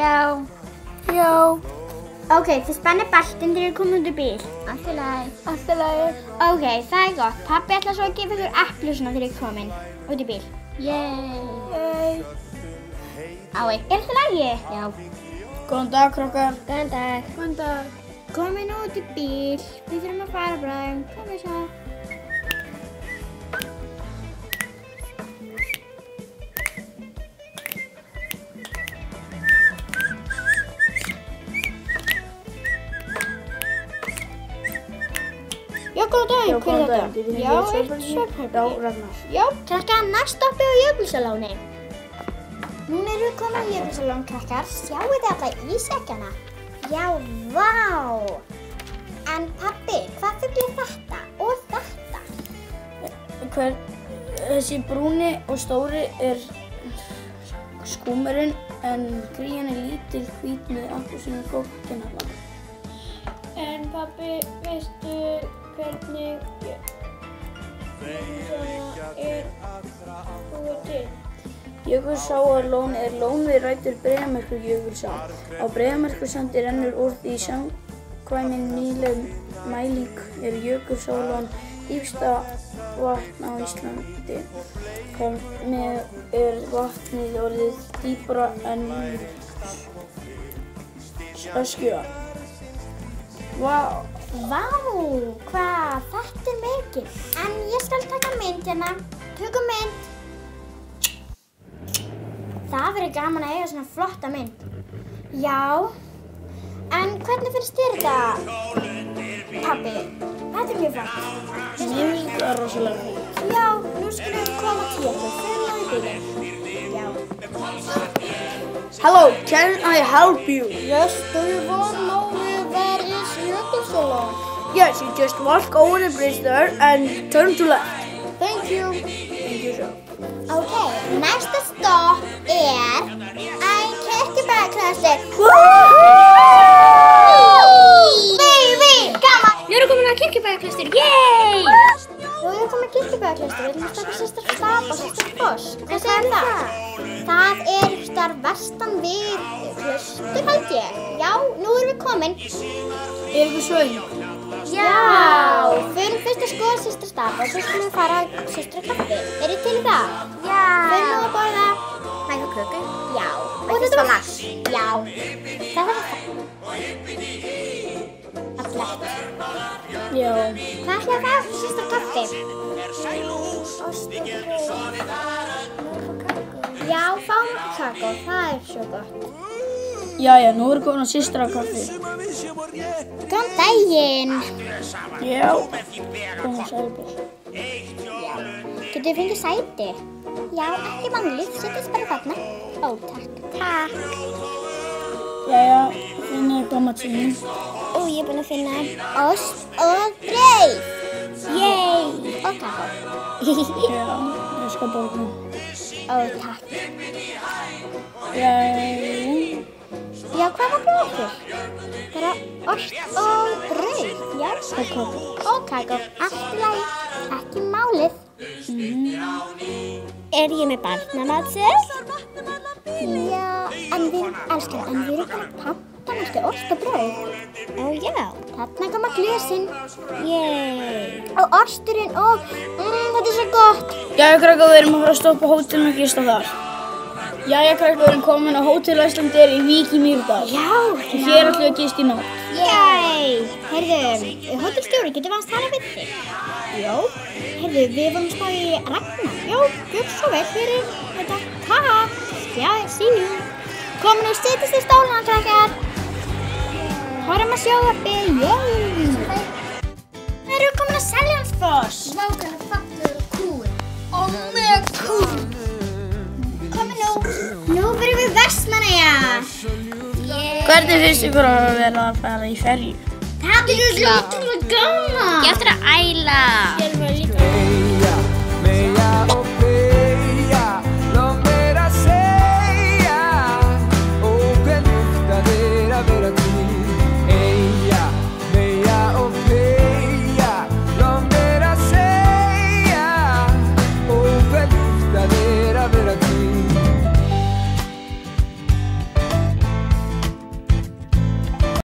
Já. Já. Ok, þið spennið beltin þegar þið komið út í bíl. Allt í lagi. Allt í lagi. Ok, það gott. Pabbi ætlar svo að gefa ykkur epli svona þegar þið komin út í bíl. Yay. Ái, allt í lagi? Já. Góðan dag, krakkar. Góðan dag. Góðan dag. Komin út í bíl. Við þurfum að fara bráðum. Komið svo. Já, góðan dag. Já, góðan dag. Já, eitt svefnherbergi. Já, Ragnar. Já, krakkar, næst stoppið á Jökulsárlóni. Núna erum við komin á Jökulsárlón, krakkar. Sjáu þið alla ísjakkana? Já, vá! En pabbi, hvað fugl er þetta? Og þetta? Þessi brúni og stóri er skúmurinn, en grían er lítil hvít með appelsínu góðkynnalag. En pabbi, veistu hvernig Jökulsá er búið til? Jökulsárlón er lón við rætur Breiðamerkurjökulsá. Á Breiðamerkursandi rennur úr því samkvæmt nýlegum mæling er Jökulsárlón dýpsta vatn á Íslandi. Þar með er vatnið orðið dýpra en Öskjuvatn. Vá, hvað? Þetta er mikið. En ég skal taka mynd hérna. Tökum mynd. Það verður gaman að eiga svona flotta mynd. Já. En hvernig finnst þér þetta, pabbi? Þetta er mjög flott. Mér finnst þetta rosalega fínt. Já, nú skulum við koma til okkur. Förum á í bílinn. Já. Hello, can I help you? Yes, do you want to know where is Jökulsárlón? Yes, you just walk over the bridge there and turn to left. Thank you. Thank you, sir. Ok, næsta stopp er Kirkjubæjarklaustur. Gaman! Við erum komin að Kirkjubæjarklaustur, yey! Við erum komin að Kirkjubæjarklaustur, við ætlum að stoppa Systir Stapa og Systir Foss. Hvað er það? Það er þar vestan við klaustur, held ég. Já, nú erum við komin. Er ykkur svöng? Já! Förum fyrst að skoða Systir Stapa og svo skulum við fara að Systra kaffi. Er þið til í það? Já! Förum nú að borða mæka köku? Já. Og þetta var lax? Já. Það var það. Allegt. Já. Hvað ætlaði það að Systra kaffi? Ost og brauð. Já, fáum okkur kakó. Það er svo gott. Jæja, nú erum við komin að Systra kaffi. Góðan daginn. Já. Góðan sælbjörn. Getur við fengið sæti? Já, ekki vanlið. Setjast bara þarna. Ó, takk. Takk. Jæja, finnið eitthvað matsínum. Ó, ég er búin að finna ost og brauð. Yey! Og kakó. Já, ég skal borga. Ó, takk. Jæja. Já, hvað var búið okkur? Bara ost og brauð. Já. Og kakó. Og kakó. Allt í lagi. Ekki málið. Er ég með barnamatsel? Já, en við erum búin að panta næstu ost og brauð. Ó, já. Þarna koma glösin. Yey. Og osturinn og þetta er svo gott. Jæja, krakkar, við erum að fara að stoppa á hótelinu og gista þar. Jæja, krakkar, við erum komin á Hótel Icelandair í Vík í Mýrdal. Já. Og hér ætlum við að gista í nótt. Yey. Heyrðu, hótelstjóri, getur við að tala við þig? Já. Heyrðu, við vorum að spá í Ragnar. Já, gjör svo vel fyrir þetta. Takk. Já, see you. Komin og setjast í stólana, krakkar. Horfum að sjónvarpi. Yey. Við erum komin að Seljalandsfoss. Vákan er fallegur og kúl. Og mjög kúl. Komin nú. Nú fyrir við Vestmannaeyjar. Hvernig finnst ykkur að vera að fara í ferju? Það er svo lítið gaman. Ég eftir að æla. Ég er bara lítið.